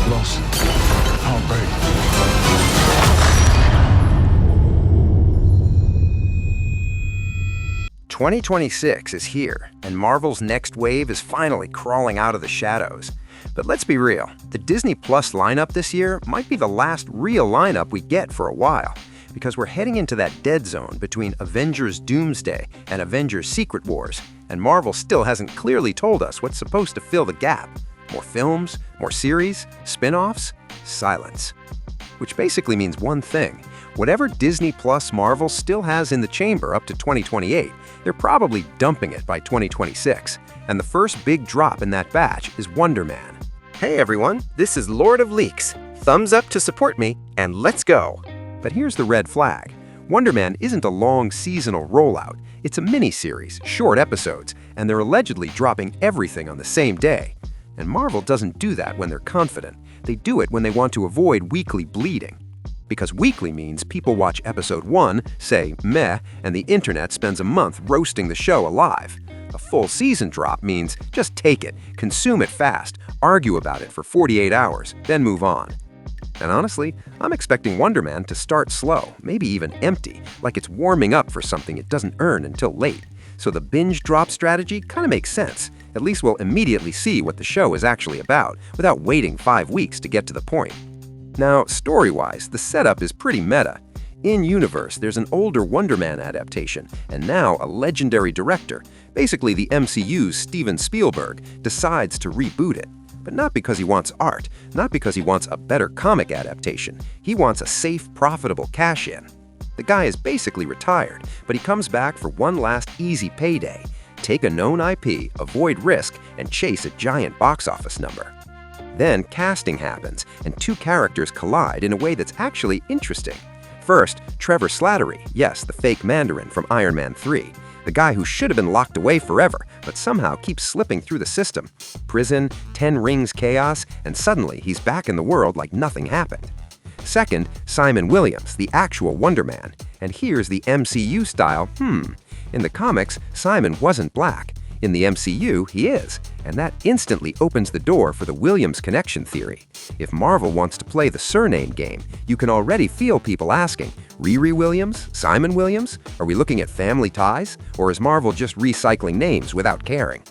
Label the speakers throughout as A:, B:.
A: loss, heartbreak.
B: 2026 is here, and Marvel's next wave is finally crawling out of the shadows. But let's be real, the Disney Plus lineup this year might be the last real lineup we get for a while, because we're heading into that dead zone between Avengers Doomsday and Avengers Secret Wars, and Marvel still hasn't clearly told us what's supposed to fill the gap. More films, more series, spin-offs, silence. Which basically means one thing. Whatever Disney Plus Marvel still has in the chamber up to 2028, they're probably dumping it by 2026. And the first big drop in that batch is Wonderman.
C: Hey everyone, this is Lord of Leaks. Thumbs up to support me, and let's go!
B: But here's the red flag. Wonderman isn't a long seasonal rollout. It's a mini-series, short episodes, and they're allegedly dropping everything on the same day. And Marvel doesn't do that when they're confident. They do it when they want to avoid weekly bleeding. Because weekly means people watch episode 1, say meh, and the internet spends a month roasting the show alive. A full season drop means just take it, consume it fast, argue about it for 48 hours, then move on. And honestly, I'm expecting Wonderman to start slow, maybe even empty, like it's warming up for something it doesn't earn until late. So the binge drop strategy kind of makes sense. At least we'll immediately see what the show is actually about, without waiting 5 weeks to get to the point. Now, story-wise, the setup is pretty meta. In-universe, there's an older Wonderman adaptation, and now a legendary director, basically the MCU's Steven Spielberg, decides to reboot it. But not because he wants art, not because he wants a better comic adaptation. He wants a safe, profitable cash-in. The guy is basically retired, but he comes back for one last easy payday. Take a known IP, avoid risk, and chase a giant box office number. Then casting happens, and two characters collide in a way that's actually interesting. First, Trevor Slattery, yes, the fake Mandarin from Iron Man 3, the guy who should have been locked away forever, but somehow keeps slipping through the system. Prison, 10 Rings chaos, and suddenly he's back in the world like nothing happened. Second, Simon Williams, the actual Wonder Man. And here's the MCU style, In the comics, Simon wasn't black. In the MCU, he is, and that instantly opens the door for the Williams connection theory. If Marvel wants to play the surname game, you can already feel people asking, Riri Williams? Simon Williams? Are we looking at family ties? Or is Marvel just recycling names without caring?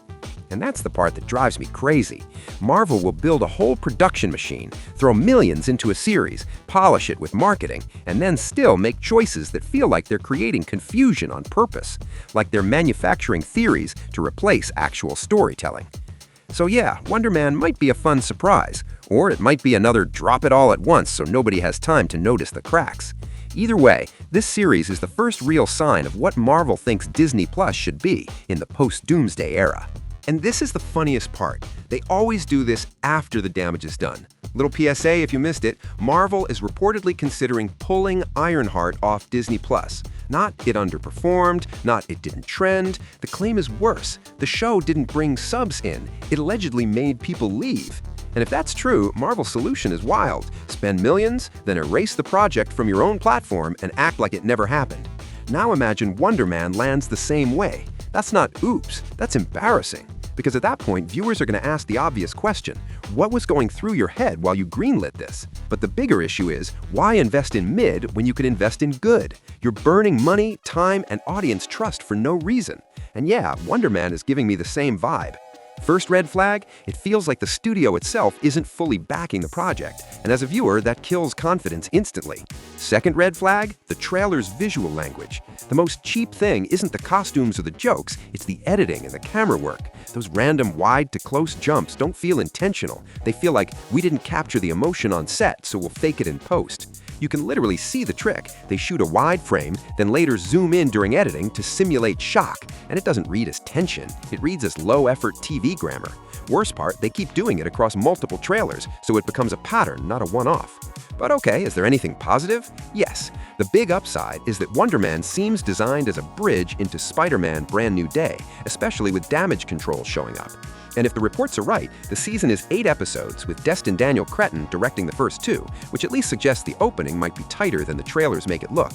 B: And that's the part that drives me crazy. Marvel will build a whole production machine, throw millions into a series, polish it with marketing, and then still make choices that feel like they're creating confusion on purpose, like they're manufacturing theories to replace actual storytelling. So yeah, Wonderman might be a fun surprise, or it might be another drop it all at once so nobody has time to notice the cracks. Either way, this series is the first real sign of what Marvel thinks Disney Plus should be in the post-Doomsday era. And this is the funniest part. They always do this after the damage is done. Little PSA if you missed it, Marvel is reportedly considering pulling Ironheart off Disney Plus. Not it underperformed, not it didn't trend. The claim is worse. The show didn't bring subs in. It allegedly made people leave. And if that's true, Marvel's solution is wild. Spend millions, then erase the project from your own platform and act like it never happened. Now imagine Wonderman lands the same way. That's not oops, that's embarrassing. Because at that point, viewers are going to ask the obvious question, what was going through your head while you greenlit this? But the bigger issue is, why invest in mid when you could invest in good? You're burning money, time, and audience trust for no reason. And yeah, Wonderman is giving me the same vibe. First red flag, it feels like the studio itself isn't fully backing the project, and as a viewer, that kills confidence instantly. Second red flag, the trailer's visual language. The most cheap thing isn't the costumes or the jokes, it's the editing and the camera work. Those random wide to close jumps don't feel intentional. They feel like we didn't capture the emotion on set, so we'll fake it in post. You can literally see the trick. They shoot a wide frame, then later zoom in during editing to simulate shock, and it doesn't read as tension, it reads as low-effort TV grammar. Worst part, they keep doing it across multiple trailers, so it becomes a pattern, not a one-off. But okay, is there anything positive? Yes. The big upside is that Wonderman seems designed as a bridge into Spider-Man Brand New Day, especially with damage control showing up. And if the reports are right, the season is 8 episodes, with destined Daniel Cretton directing the first 2, which at least suggests the opening might be tighter than the trailers make it look.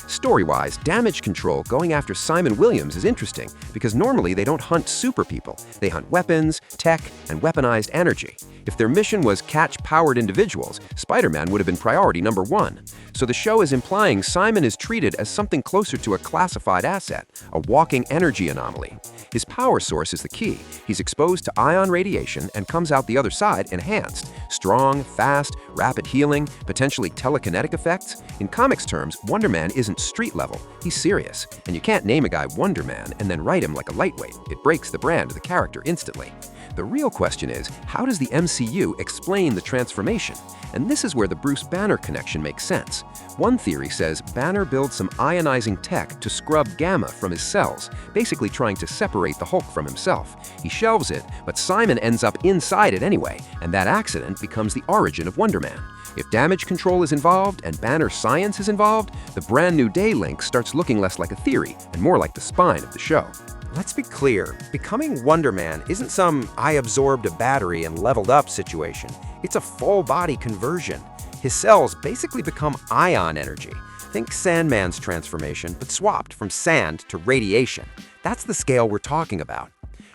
B: Story-wise, Damage Control going after Simon Williams is interesting because normally they don't hunt super people. They hunt weapons, tech, and weaponized energy. If their mission was catch powered individuals, Spider-Man would have been priority number 1. So the show is implying Simon is treated as something closer to a classified asset, a walking energy anomaly. His power source is the key. He's exposed to ion radiation and comes out the other side enhanced. Strong, fast, rapid healing, potentially telekinetic effects. In comics terms, Wonderman isn't street level. He's serious. And you can't name a guy Wonderman and then write him like a lightweight. It breaks the brand of the character instantly. The real question is, how does the MCU explain the transformation? And this is where the Bruce Banner connection makes sense. One theory says Banner builds some ionizing tech to scrub gamma from his cells, basically trying to separate the Hulk from himself. He shelves it, but Simon ends up inside it anyway, and that accident becomes the origin of Wonderman. If Damage Control is involved and Banner science is involved, the Brand New Day link starts looking less like a theory and more like the spine of the show.
C: Let's be clear, becoming Wonder Man isn't some I absorbed a battery and leveled up situation. It's a full-body conversion. His cells basically become ion energy. Think Sandman's transformation, but swapped from sand to radiation. That's the scale we're talking about.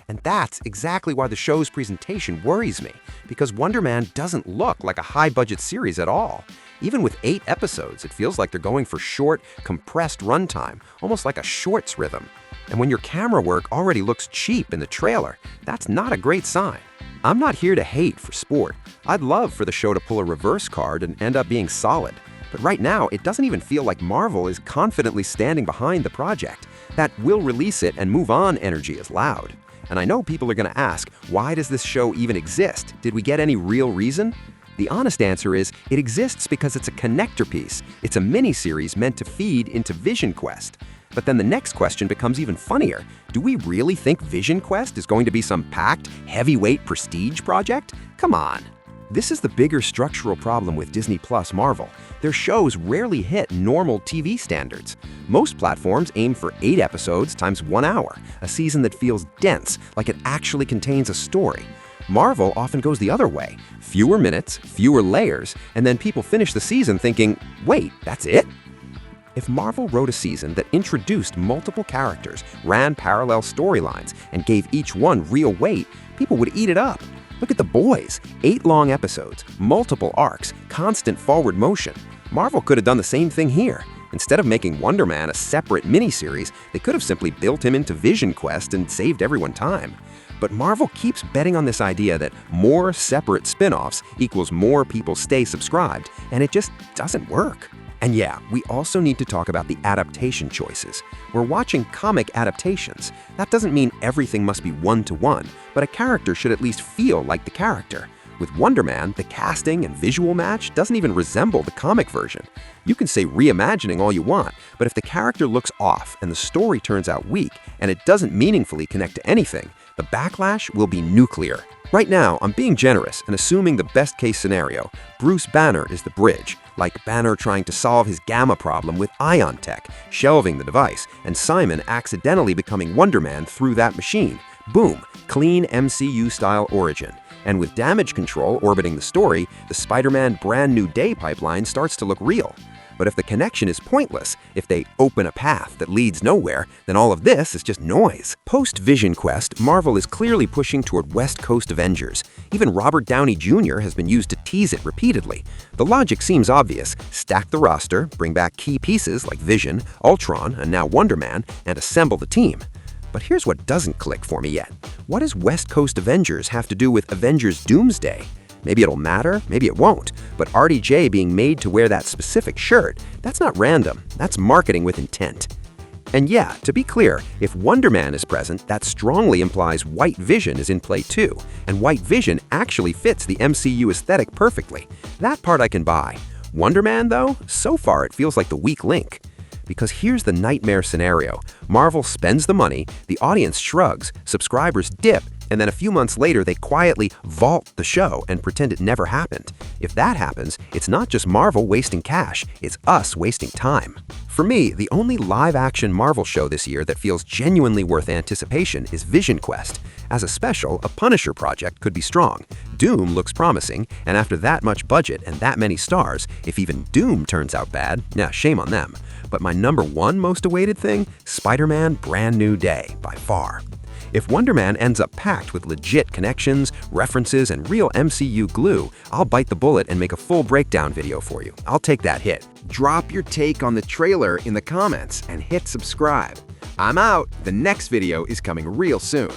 C: And that's exactly why the show's presentation worries me, because Wonder Man doesn't look like a high-budget series at all. Even with 8 episodes, it feels like they're going for short, compressed runtime, almost like a shorts rhythm. And when your camera work already looks cheap in the trailer, that's not a great sign. I'm not here to hate for sport. I'd love for the show to pull a reverse card and end up being solid. But right now, it doesn't even feel like Marvel is confidently standing behind the project. That "we'll release it and move on" energy is loud. And I know people are going to ask, why does this show even exist? Did we get any real reason? The honest answer is, it exists because it's a connector piece. It's a mini-series meant to feed into Vision Quest. But then the next question becomes even funnier. Do we really think Vision Quest is going to be some packed, heavyweight prestige project? Come on. This is the bigger structural problem with Disney Plus Marvel. Their shows rarely hit normal TV standards. Most platforms aim for 8 episodes times 1 hour, a season that feels dense, like it actually contains a story. Marvel often goes the other way. Fewer minutes, fewer layers, and then people finish the season thinking, wait, that's it? If Marvel wrote a season that introduced multiple characters, ran parallel storylines, and gave each one real weight, people would eat it up. Look at The Boys. 8 long episodes, multiple arcs, constant forward motion. Marvel could have done the same thing here. Instead of making Wonder Man a separate miniseries, they could have simply built him into Vision Quest and saved everyone time. But Marvel keeps betting on this idea that more separate spin-offs equals more people stay subscribed, and it just doesn't work. And yeah, we also need to talk about the adaptation choices. We're watching comic adaptations. That doesn't mean everything must be one-to-one, but a character should at least feel like the character. With Wonder Man, the casting and visual match doesn't even resemble the comic version. You can say reimagining all you want, but if the character looks off and the story turns out weak and it doesn't meaningfully connect to anything, the backlash will be nuclear. Right now, I'm being generous and assuming the best-case scenario. Bruce Banner is the bridge, like Banner trying to solve his gamma problem with ion tech, shelving the device, and Simon accidentally becoming Wonder Man through that machine. Boom, clean MCU-style origin. And with Damage Control orbiting the story, the Spider-Man Brand New Day pipeline starts to look real. But if the connection is pointless, if they open a path that leads nowhere, then all of this is just noise. Post-Vision Quest, Marvel is clearly pushing toward West Coast Avengers. Even Robert Downey Jr. has been used to tease it repeatedly. The logic seems obvious. Stack the roster, bring back key pieces like Vision, Ultron, and now Wonder Man, and assemble the team. But here's what doesn't click for me yet. What does West Coast Avengers have to do with Avengers Doomsday? Maybe it'll matter, maybe it won't. But RDJ being made to wear that specific shirt, that's not random. That's marketing with intent. And yeah, to be clear, if Wonder Man is present, that strongly implies White Vision is in play too. And White Vision actually fits the MCU aesthetic perfectly. That part I can buy. Wonder Man, though, so far it feels like the weak link. Because here's the nightmare scenario. Marvel spends the money, the audience shrugs, subscribers dip, and then a few months later they quietly vault the show and pretend it never happened. If that happens, it's not just Marvel wasting cash, it's us wasting time. For me, the only live-action Marvel show this year that feels genuinely worth anticipation is Vision Quest.
B: As a special, a Punisher project could be strong. Doom looks promising, and after that much budget and that many stars, if even Doom turns out bad, shame on them. But my number one most awaited thing? Spider-Man Brand New Day, by far. If Wonderman ends up packed with legit connections, references, and real MCU glue, I'll bite the bullet and make a full breakdown video for you. I'll take that hit.
C: Drop your take on the trailer in the comments and hit subscribe. I'm out. The next video is coming real soon.